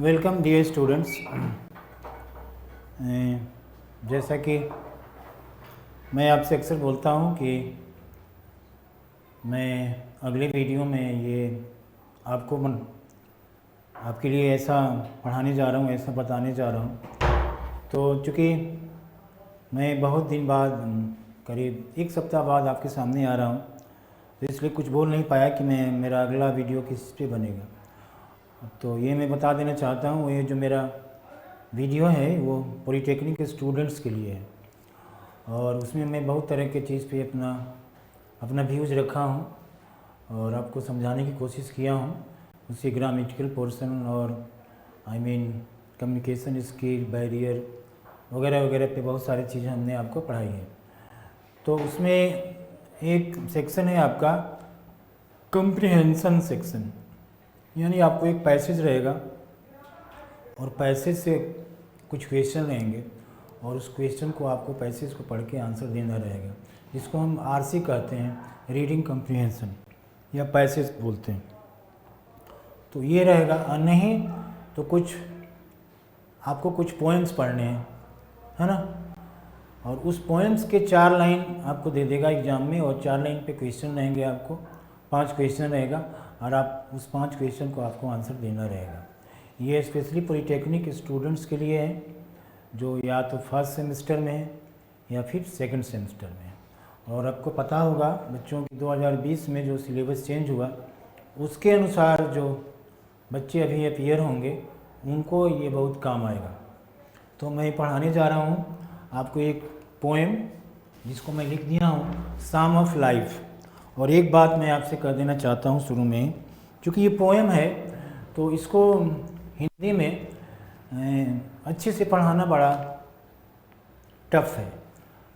Welcome dear students. जैसा कि मैं आपसे अक्सर बोलता हूँ कि मैं अगले वीडियो में ये आपके लिए ऐसा पढ़ाने जा रहा हूँ, ऐसा बताने जा रहा हूँ। तो चूँकि मैं बहुत दिन बाद करीब एक सप्ताह बाद आपके सामने आ रहा हूँ, तो इसलिए कुछ बोल नहीं पाया कि मेरा अगला वीडियो किस पे बनेगा। तो ये मैं बता देना चाहता हूँ, ये जो मेरा वीडियो है वो पॉलीटेक्निक के स्टूडेंट्स के लिए है और उसमें मैं बहुत तरह के चीज़ पे अपना व्यूज़ रखा हूँ और आपको समझाने की कोशिश किया हूँ। उससे ग्रामेटिकल पोर्शन और कम्युनिकेशन स्किल, बैरियर वगैरह वगैरह पे बहुत सारी चीज़ें हमने आपको पढ़ाई है। तो उसमें एक सेक्शन है आपका कम्प्रिहेंशन सेक्शन, यानी आपको एक पैसेज रहेगा और पैसेज से कुछ क्वेश्चन रहेंगे और उस क्वेश्चन को आपको पैसेज को पढ़ के आंसर देना रहेगा, जिसको हम आरसी कहते हैं, रीडिंग कम्प्रिहेंशन या पैसेज बोलते हैं। तो ये रहेगा, और नहीं तो आपको कुछ पोएम्स पढ़ने हैं, है ना। और उस पोएम्स के 4 लाइन आपको दे देगा एग्ज़ाम में और 4 लाइन पे क्वेश्चन रहेंगे, आपको 5 क्वेश्चन रहेगा और आप उस 5 क्वेश्चन को आपको आंसर देना रहेगा। ये स्पेशली पॉलीटेक्निक स्टूडेंट्स के लिए है जो या तो फर्स्ट सेमेस्टर में है या फिर सेकंड सेमेस्टर में है। और आपको पता होगा बच्चों की 2020 में जो सिलेबस चेंज हुआ उसके अनुसार जो बच्चे अभी अपीयर होंगे उनको ये बहुत काम आएगा। तो मैं पढ़ाने जा रहा हूँ आपको एक पोएम जिसको मैं लिख दिया हूँ, साम ऑफ लाइफ। और एक बात मैं आपसे कह देना चाहता हूँ शुरू में, क्योंकि ये पोएम है तो इसको हिंदी में अच्छे से पढ़ाना बड़ा टफ है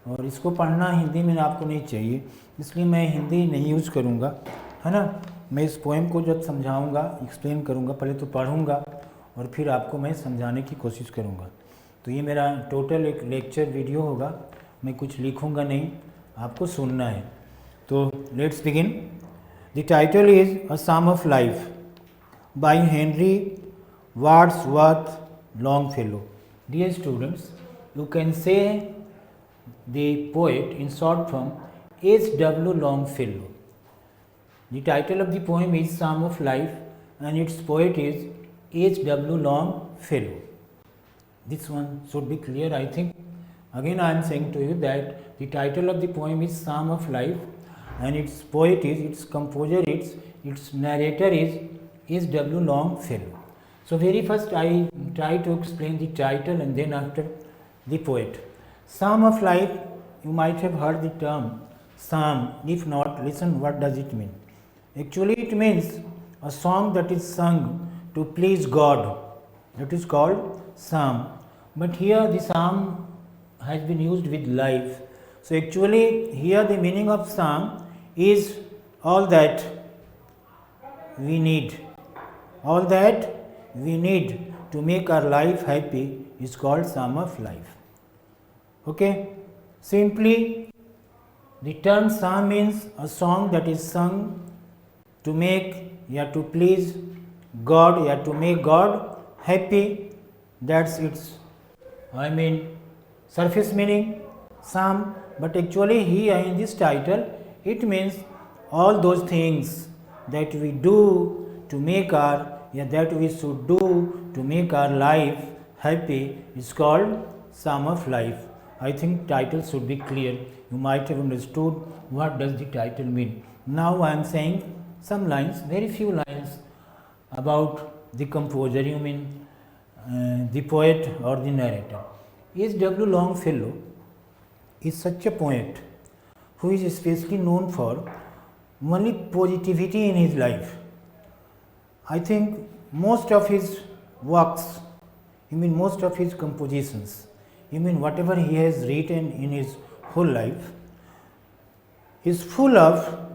और इसको पढ़ना हिंदी में आपको नहीं चाहिए, इसलिए मैं हिंदी नहीं यूज़ करूँगा, है ना। मैं इस पोएम को जब समझाऊँगा, एक्सप्लेन करूँगा, पहले तो पढ़ूँगा और फिर आपको मैं समझाने की कोशिश करूँगा। तो ये मेरा टोटल एक लेक्चर वीडियो होगा, मैं कुछ लिखूँगा नहीं, आपको सुनना है। तो let's begin. The title is a psalm of life by Henry Wadsworth Longfellow. Dear students, you can say the poet in short form H.W. Longfellow. The title of the poem is Psalm of Life and its poet is H.W. Longfellow. This one should be clear, I think. Again I am saying to you that the title of the poem is Psalm of Life and its poet is, its composer is, its narrator is H.W. Longfellow. So very first I try to explain the title and then after the poet. Psalm of Life, you might have heard the term psalm. If not, listen what does it mean. Actually it means a song that is sung to please God. That is called psalm. But here the psalm has been used with life. So actually here the meaning of psalm is all that we need. All that we need to make our life happy is called psalm of life. Okay, simply the term psalm means a song that is sung to make to please God to make God happy. That's its surface meaning, psalm. But actually here in this title it means all those things that we do to make that we should do to make our life happy is called psalm of life. I think title should be clear. You might have understood what does the title mean. Now I am saying some lines, very few lines about the composer, the poet or the narrator. H.W. Longfellow is such a poet who is especially known for only positivity in his life. I think most of his works, most of his compositions, whatever he has written in his whole life is full of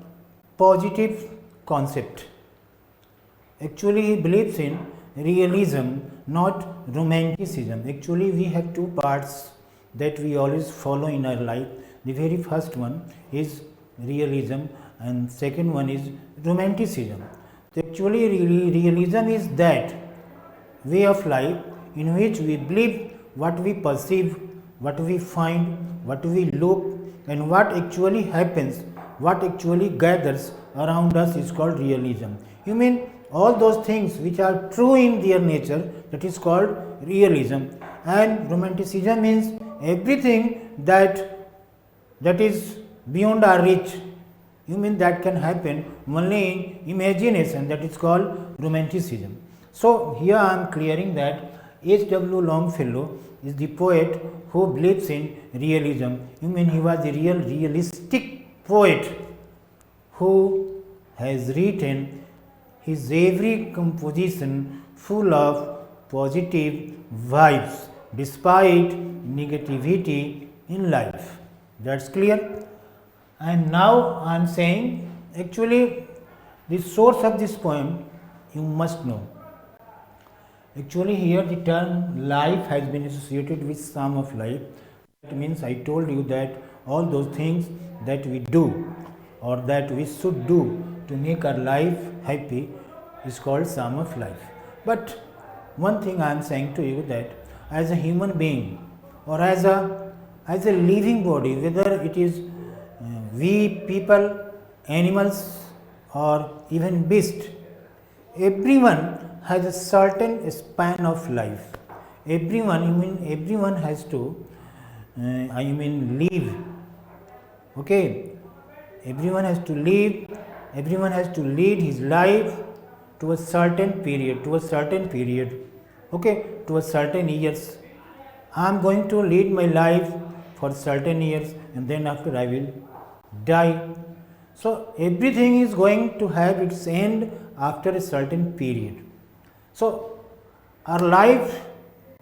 positive concept. Actually he believes in realism, not romanticism. Actually we have 2 parts that we always follow in our life. The very first one is realism and second one is romanticism. So actually realism is that way of life in which we believe what we perceive, what we find, what we look, and what actually happens, what actually gathers around us is called realism. You mean all those things which are true in their nature, that is called realism. And romanticism means everything that is beyond our reach. You mean that can happen only in imagination, that is called romanticism. So here I am clearing that H.W. Longfellow is the poet who believes in realism. You mean he was a realistic poet who has written his every composition full of positive vibes despite negativity in life. That's clear. And now I am saying actually the source of this poem you must know. Actually here the term life has been associated with sum of life. That means I told you that all those things that we do or that we should do to make our life happy is called sum of life. But one thing I am saying to you that as a human being or as a living body, whether it is we people, animals or even beast, everyone has a certain span of life. Everyone has to live. Okay, everyone has to live, everyone has to lead his life to a certain period, okay, to a certain years. I am going to lead my life for certain years and then after I will die. So everything is going to have its end after a certain period. So our life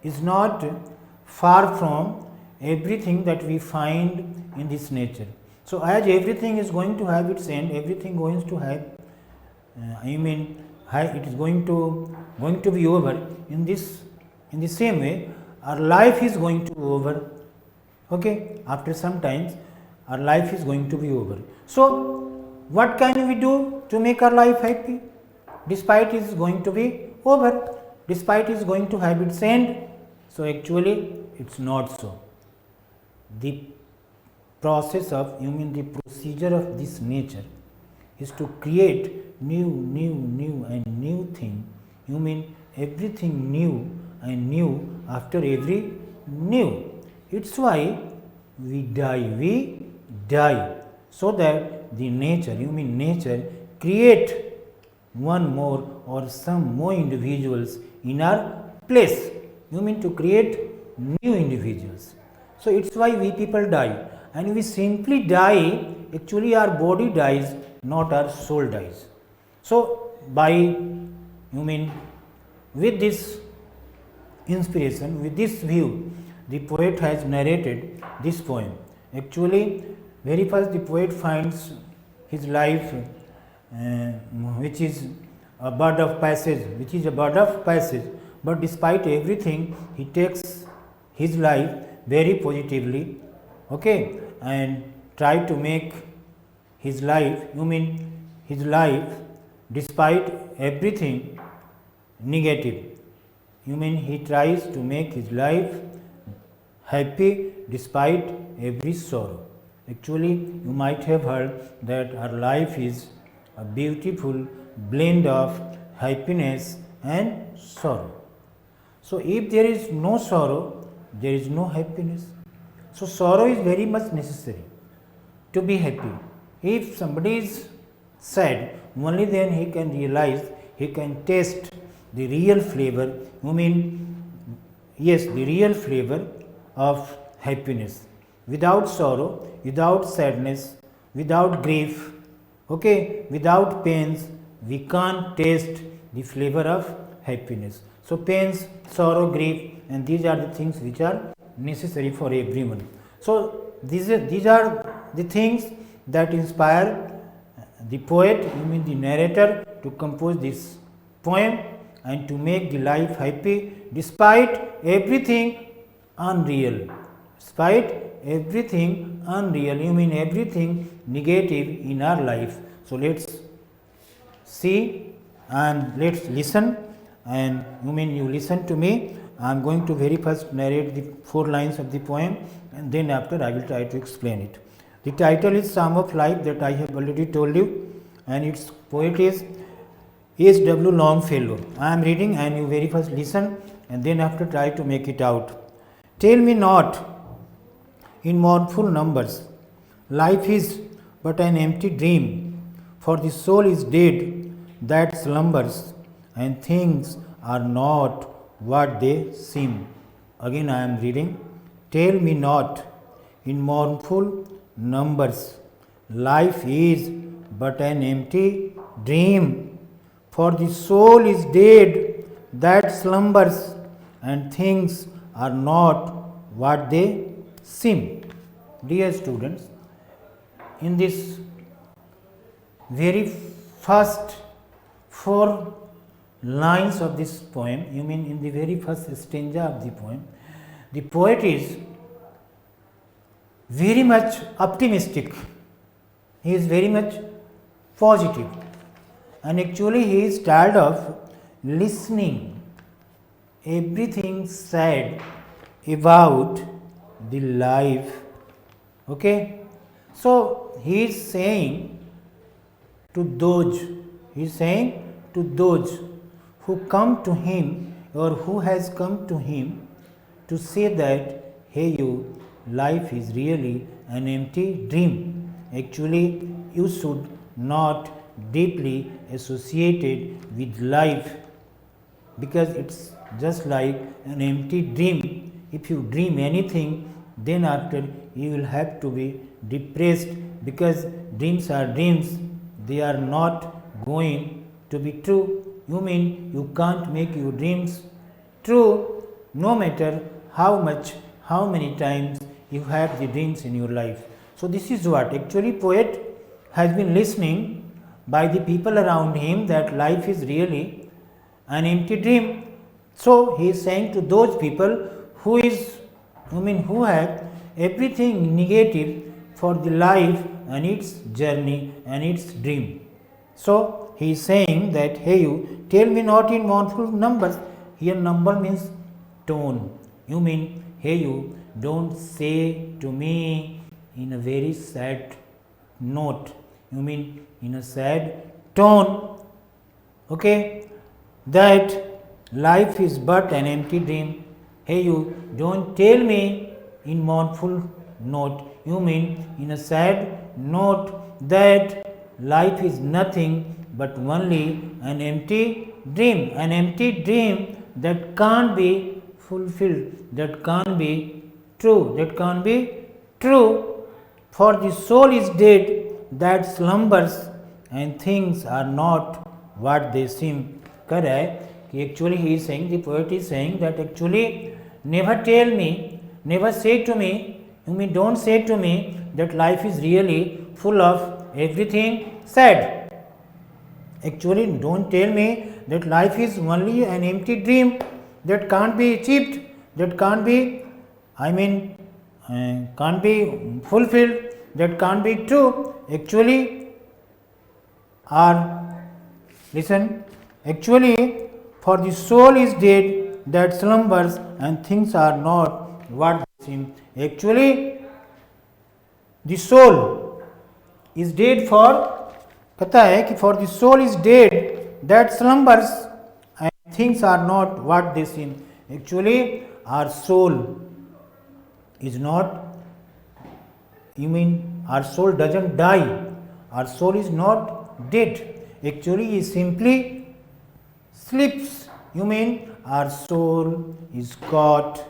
is not far from everything that we find in this nature. So as everything is going to have its end, everything going to have it is going to be over. In the same way our life is going to be over. Okay, after some times our life is going to be over. So what can we do to make our life happy? Despite it is going to be over, despite it is going to have its end. So actually it's not so. The process of the procedure of this nature is to create new thing. Everything new and new after every new. It's why we die so that the nature create one more or some more individuals in our place. To create new individuals. So it's why we people die, and we simply die. Actually our body dies, not our soul dies. So with this inspiration, with this view, the poet has narrated this poem. Actually, very first the poet finds his life which is a bird of passage, but despite everything he takes his life very positively, okay, and try to make his life, despite everything negative, he tries to make his life happy despite every sorrow. Actually, you might have heard that our life is a beautiful blend of happiness and sorrow. So if there is no sorrow, there is no happiness. So sorrow is very much necessary to be happy. If somebody is sad, only then he can realize, he can taste the real flavor, the real flavor of happiness. Without sorrow, without sadness, without grief, okay, without pains, we can't taste the flavor of happiness. So pains, sorrow, grief, and these are the things which are necessary for everyone. So these are the things that inspire the poet, the narrator, to compose this poem and to make the life happy despite everything unreal. Despite everything unreal, everything negative in our life. So let's see and let's listen and you listen to me. I am going to very first narrate the 4 lines of the poem, and then after I will try to explain it. The title is Psalm of Life, that I have already told you, and its poet is H.W. Longfellow. I am reading and you very first listen and then after try to make it out. Tell me not in mournful numbers, life is but an empty dream, for the soul is dead that slumbers, and things are not what they seem. Again I am reading. Tell me not in mournful numbers, life is but an empty dream, for the soul is dead that slumbers, and things are not what they seem. Dear students, in this very first 4 lines of this poem, in the very first stanza of the poem, the poet is very much optimistic. He is very much positive, and actually he is tired of listening everything said about the life. Okay, so he is saying to those who come to him, or who has come to him to say that, hey you, life is really an empty dream. Actually you should not deeply associated with life, because it's just like an empty dream. If you dream anything, then after you will have to be depressed, because dreams are dreams, they are not going to be true. You can't make your dreams true, no matter how many times you have the dreams in your life. So this is what actually poet has been listening by the people around him, that life is really an empty dream. So he is saying to those people who have everything negative for the life and its journey and its dream. So he is saying that, hey you, tell me not in mournful numbers. Here number means tone. Hey you, don't say to me in a very sad note. In a sad tone. Okay, that life is but an empty dream. Hey you, don't tell me in mournful note. In a sad note, that life is nothing but only an empty dream. An empty dream that can't be fulfilled, that can't be true, For the soul is dead that slumbers, and things are not what they seem. Correct? Actually he is saying, the poet is saying that actually never say to me, don't say to me that life is really full of everything sad. Actually don't tell me that life is only an empty dream that can't be achieved, that can't be fulfilled, that can't be true. Actually, for the soul is dead that slumbers, and things are not what they seem. Actually, the soul is dead for the soul is dead that slumbers, and things are not what they seem. Actually, our soul is not, our soul doesn't die, our soul is not dead. Actually, it simply sleeps. Our soul is caught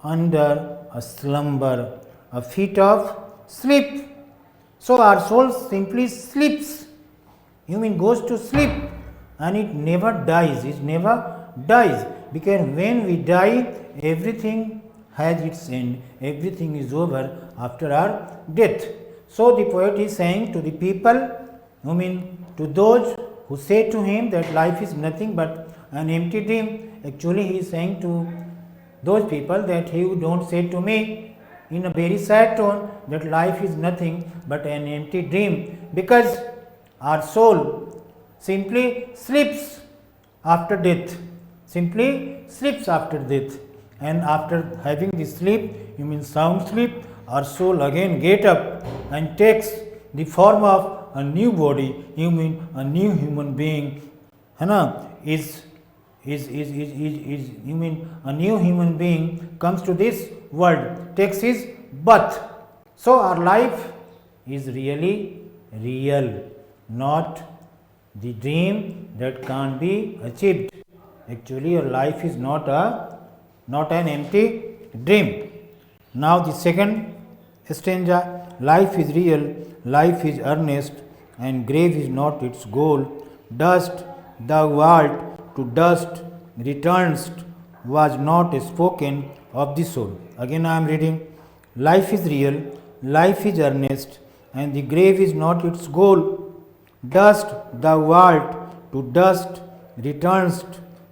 under a slumber, a fit of sleep. So our soul simply sleeps, goes to sleep, and it never dies. Because when we die, everything has its end, everything is over after our death. So the poet is saying to the people, to those who say to him that life is nothing but an empty dream. Actually he is saying to those people that, hey, you don't say to me in a very sad tone that life is nothing but an empty dream, because our soul simply sleeps. after death, simply sleeps after death, and after having the sleep, you mean sound sleep, our soul again get up and takes the form of a new body, you mean a new human being, है ना, is you mean a new human being comes to this world, takes his birth. So our life is really real, not the dream that can't be achieved. Actually your life is not an empty dream. Now the second stanza, life is real, life is earnest, and grave is not its goal. Dust thou art, to dust returnest, was not spoken of the soul. Again I am reading, life is real, life is earnest, and the grave is not its goal. Dust thou art, to dust returnest,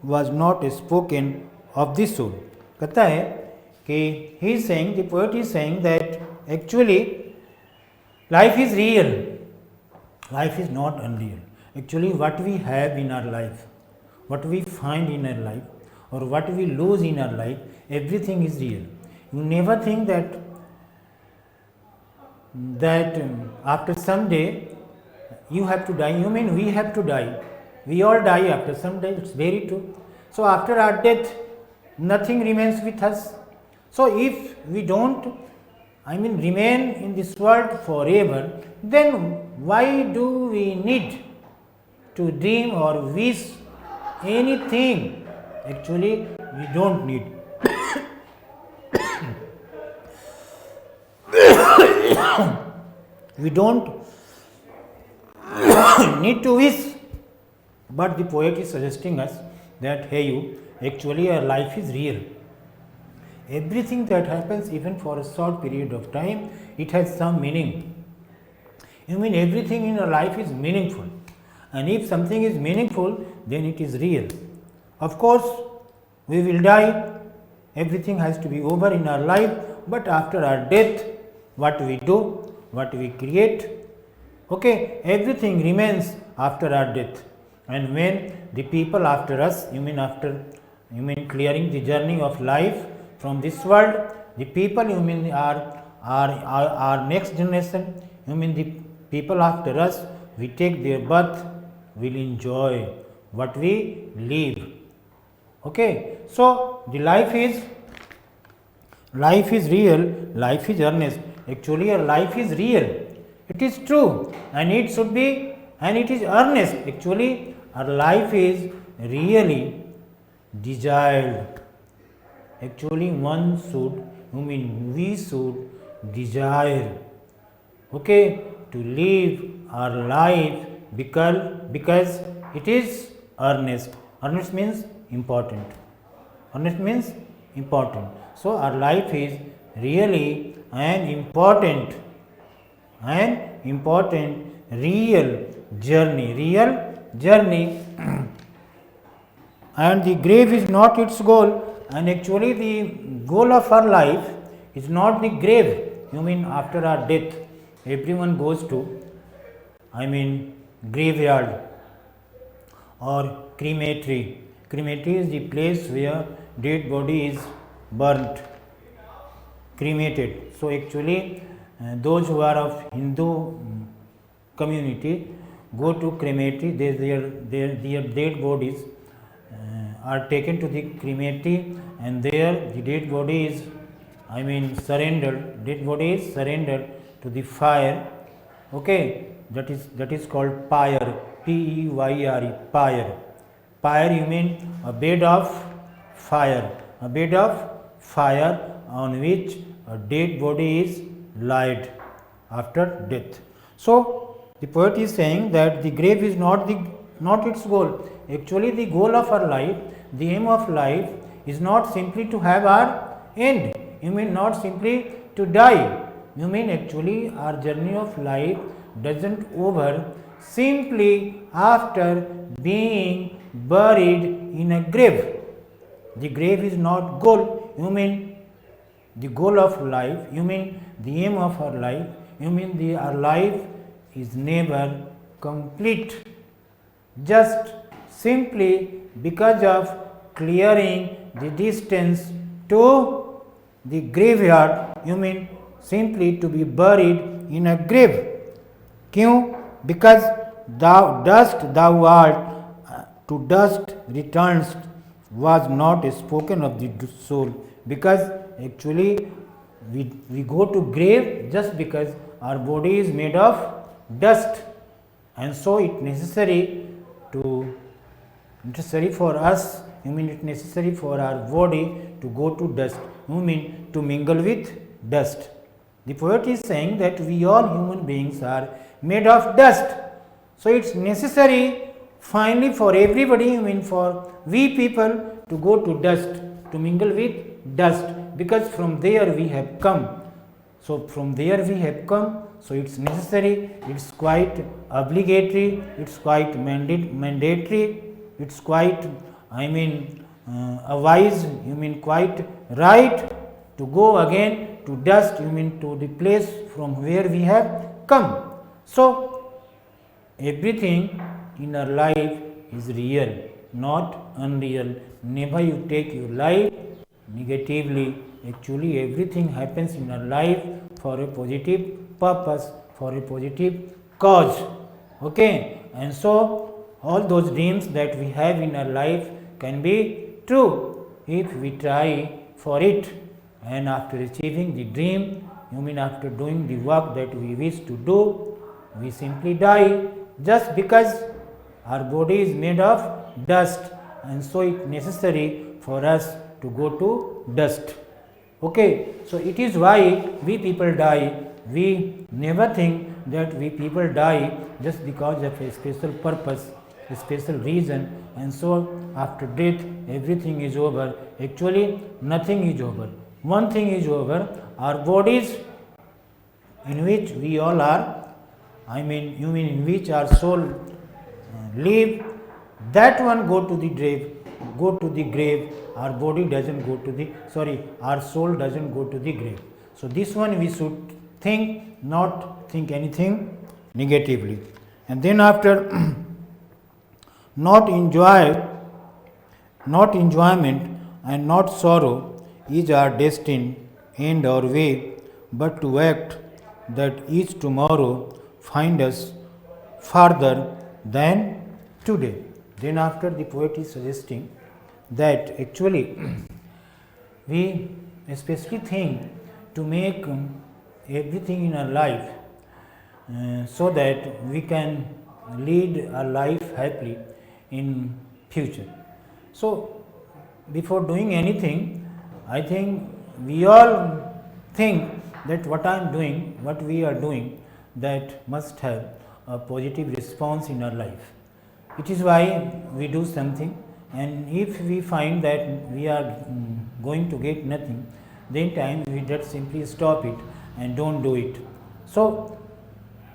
was not spoken of the soul. कहता है कि he is saying, the poet is saying that actually life is real, life is not unreal. Actually what we have in our life, what we find in our life, or what we lose in our life, everything is real. You never think that after some day you have to die. You mean we have to die, we all die after some day, it's very true. So after our death nothing remains with us. So if we don't remain in this world forever, then why do we need to dream or wish anything? Actually we don't need. We don't need to wish, but the poet is suggesting us that, hey you, actually our life is real. Everything that happens, even for a short period of time, it has some meaning. You mean everything in our life is meaningful, and if something is meaningful, then it is real. Of course we will die, everything has to be over in our life, but after our death, what we do, what we create, okay, everything remains after our death. And when the people after us, you mean clearing the journey of life from this world, the people, you mean our next generation, you mean the people after us, we take their birth, will enjoy what we live. Okay, so the life is real, life is earnest. Actually our life is real, it is true, and it should be, and it is earnest. Actually our life is really desired. Actually one should, we should desire, okay, to live our life because it is earnest. Earnest means important. Earnest means important. So our life is really an important real journey, and the grave is not its goal. And actually the goal of our life is not the grave. You mean after our death, everyone goes to graveyard or crematory. Crematory is the place where dead body is burnt, cremated. So actually those who are of Hindu community go to crematory. Their dead bodies are taken to the crematory, and there the dead body is surrendered. Dead body is surrendered to the fire. Okay, that is called pyre, P-E-Y-R-E, pyre. Pyre, you mean a bed of fire, on which a dead body is laid after death. So the poet is saying that the grave is not its goal. Actually the goal of our life, the aim of life, is not simply to have our end. You mean not simply to die. You mean actually our journey of life doesn't over simply after being buried in a grave. The grave is not goal. You mean the goal of life, you mean the aim of our life, you mean our life is never complete. Just simply because of clearing the distance to the graveyard, you mean simply to be buried in a grave. क्यों? Because thou dust thou art, to dust returns was not spoken of the soul, because actually we go to grave just because our body is made of dust, and so it necessary for us, you mean it necessary for our body to go to dust, you mean to mingle with dust. The poet is saying that we all human beings are made of dust, so it's necessary finally for everybody, I mean for we people, to go to dust, to mingle with dust, because from there we have come. So from there we have come, so it's necessary, it's quite obligatory, it's quite mandatory, it's quite, I mean a wise, you mean quite right to go again to dust, you mean to the place from where we have come. So everything in our life is real, not unreal. Never you take your life negatively. Actually everything happens in our life for a positive purpose, for a positive cause. Okay, and so all those dreams that we have in our life can be true if we try for it, and after achieving the dream, you mean after doing the work that we wish to do, we simply die, just because our body is made of dust, and so it necessary for us to go to dust. Okay, so it is why we people die. We never think that we people die just because of a special purpose, a special reason, and so after death everything is over. Actually nothing is over. One thing is over, our bodies in which we all are, I mean you mean in which our soul live, that one go to the grave, our body doesn't go to the, our soul doesn't go to the grave. So this one we should think, not think anything negatively. And then after not enjoyment and not sorrow is our destined end or way, but to act that each tomorrow find us farther than today. Then after the poet is suggesting that actually we especially think to make everything in our life so that we can lead our life happily in future. So before doing anything, I think we all think that what I am doing, what we are doing, that must have a positive response in our life. It is why we do something, and if we find that we are going to get nothing, then time we just simply stop it and don't do it. So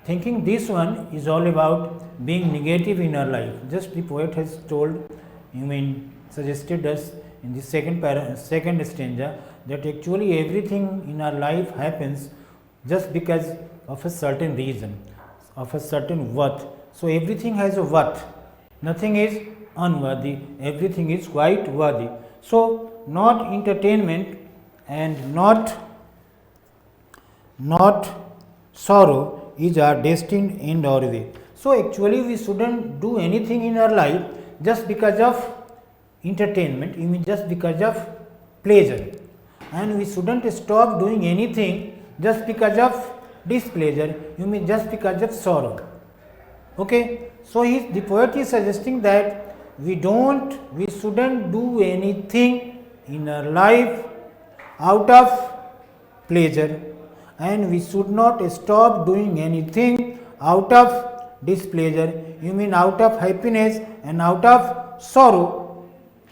thinking this one is all about being negative in our life. Just the poet has told, you mean suggested us in the second stanza, that actually everything in our life happens just because of a certain reason, of a certain worth. So everything has a worth, nothing is unworthy, everything is quite worthy. So not entertainment and not sorrow is our destined end or way. So actually we shouldn't do anything in our life just because of entertainment, you mean just because of pleasure, and we shouldn't stop doing anything just because of displeasure, you mean just because of sorrow. Okay, so the poet is suggesting that we shouldn't do anything in our life out of pleasure, and we should not stop doing anything out of displeasure, you mean out of happiness and out of sorrow.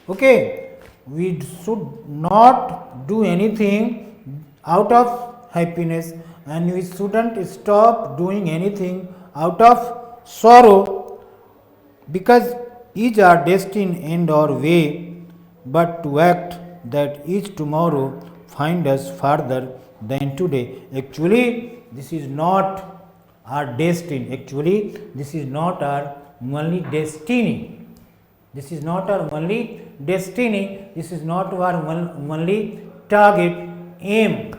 Okay, we should not do anything out of happiness, and we shouldn't stop doing anything out of sorrow, because each our destined end or way, but to act that each tomorrow find us farther than today. Actually this is not our destiny, actually this is not our only destiny. This is not our only destiny. This is not our only target, aim.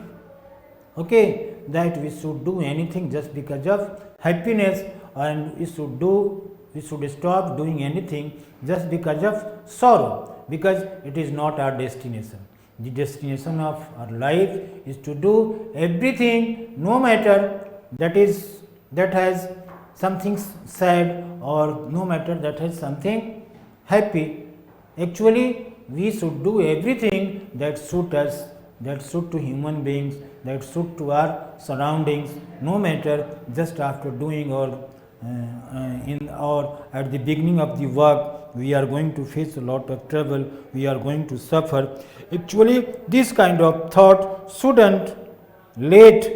Okay, that we should do anything just because of happiness, and we should stop doing anything just because of sorrow, because it is not our destination. The destination of our life is to do everything, no matter that has something sad, or no matter that has something happy. Actually, we should do everything that suit us, that suit to human beings, that suit to our surroundings, no matter just after doing or at the beginning of the work we are going to face a lot of trouble, we are going to suffer. Actually, this kind of thought shouldn't let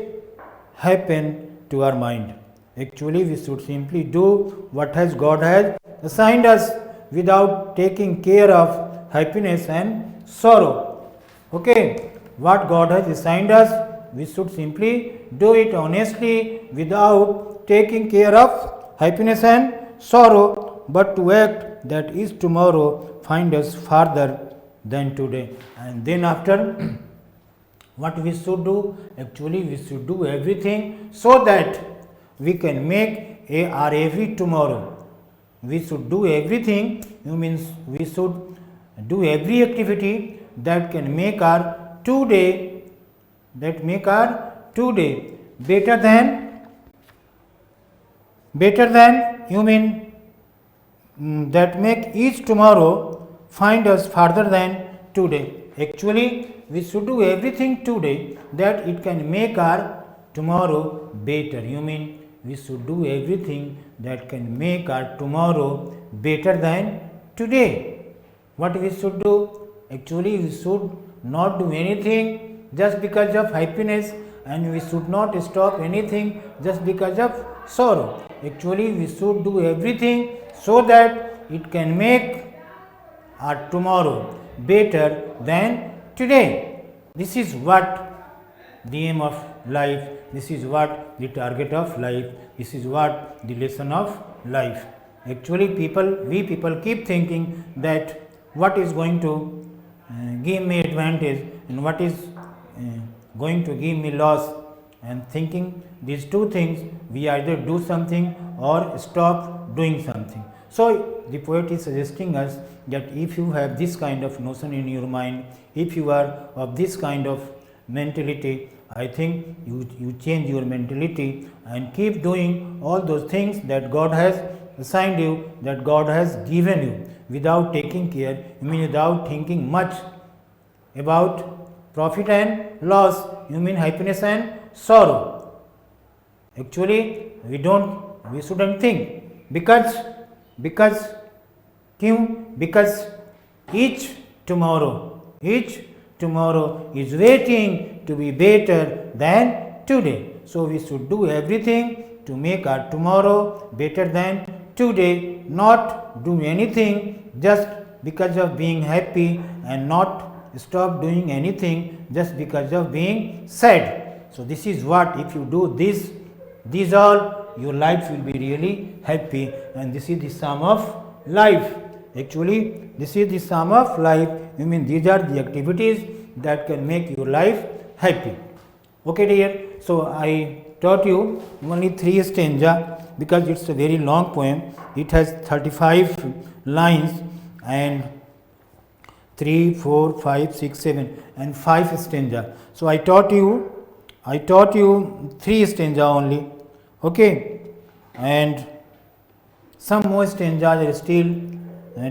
happen to our mind. Actually, we should simply do what God has assigned us without taking care of happiness and sorrow. Okay, what God has assigned us, we should simply do it honestly without taking care of happiness and sorrow, but to act that is tomorrow find us farther than today. And then after what we should do, actually we should do everything so that we can make our every tomorrow. We should do everything, means we should do every activity that can make our today, better than you mean that make each tomorrow find us farther than today. Actually, we should do everything today that it can make our tomorrow better. You mean we should do everything that can make our tomorrow better than today. What we should do? Actually, we should not do anything just because of happiness, and we should not stop anything just because of sorrow. Actually, we should do everything so that it can make our tomorrow better than today. This is what the aim of life, this is what the target of life, this is what the lesson of life. Actually, we people keep thinking that what is going to give me advantage and what is going to give me loss, and thinking these two things, we either do something or stop doing something. So the poet is suggesting us that if you have this kind of notion in your mind, if you are of this kind of mentality, I think you change your mentality and keep doing all those things that God has assigned you, that God has given you, without taking care, without thinking much about profit and loss, happiness and sorrow. Actually, we shouldn't think, because each tomorrow is waiting to be better than today. So we should do everything to make our tomorrow better than today, not do anything just because of being happy, and not stop doing anything just because of being sad. So this is what, if you do these all, your life will be really happy, and this is the sum of life. Actually, this is the sum of life. These are the activities that can make your life happy. Okay, dear. So I taught you only 3 stanza because it's a very long poem. It has 35 lines and 3, 4, 5, 6, 7 and 5 stanza. So I taught you 3 stanza only. Okay, and some more stanzas are still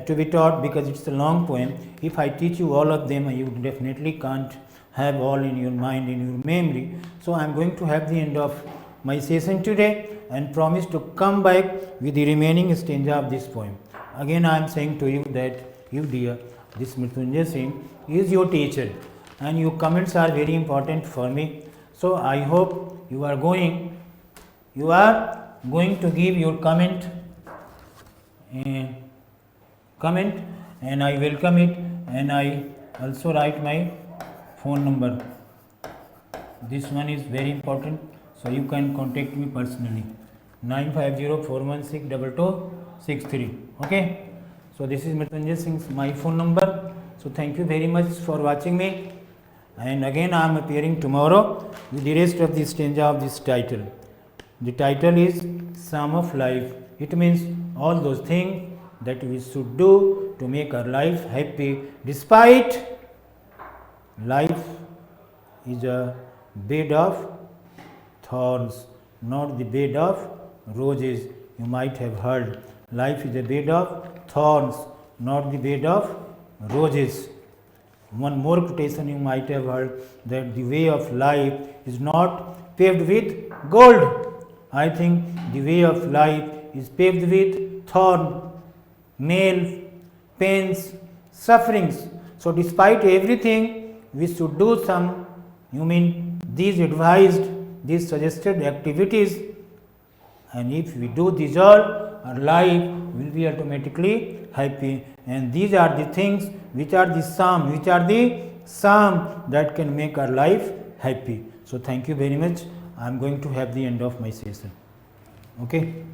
to be taught because it's a long poem. If I teach you all of them, you definitely can't have all in your mind, in your memory. So I am going to have the end of my session today and promise to come back with the remaining stanza of this poem. Again, I am saying to you that you, dear, this Mrityunjay Singh is your teacher, and your comments are very important for me. So I hope you are going to give your comment, and I welcome it, and I also write my phone number. This one is very important, so you can contact me personally, 950-416-2263. Okay, So this is Mrityunjay Singh's my phone number. So thank you very much for watching me. And again I am appearing tomorrow with the rest of the stanza of this title. The title is Psalm of Life. It means all those things that we should do to make our life happy, despite life is a bed of thorns, not the bed of roses. You might have heard, life is a bed of thorns, not the bed of roses. One more quotation you might have heard, that the way of life is not paved with gold. I think the way of life is paved with thorn, nails, pains, sufferings. So despite everything, we should do some, these advised, these suggested activities, and if we do these all, our life will be automatically happy. And these are the things which are the psalm that can make our life happy. So thank you very much. I am going to have the end of my session. Okay.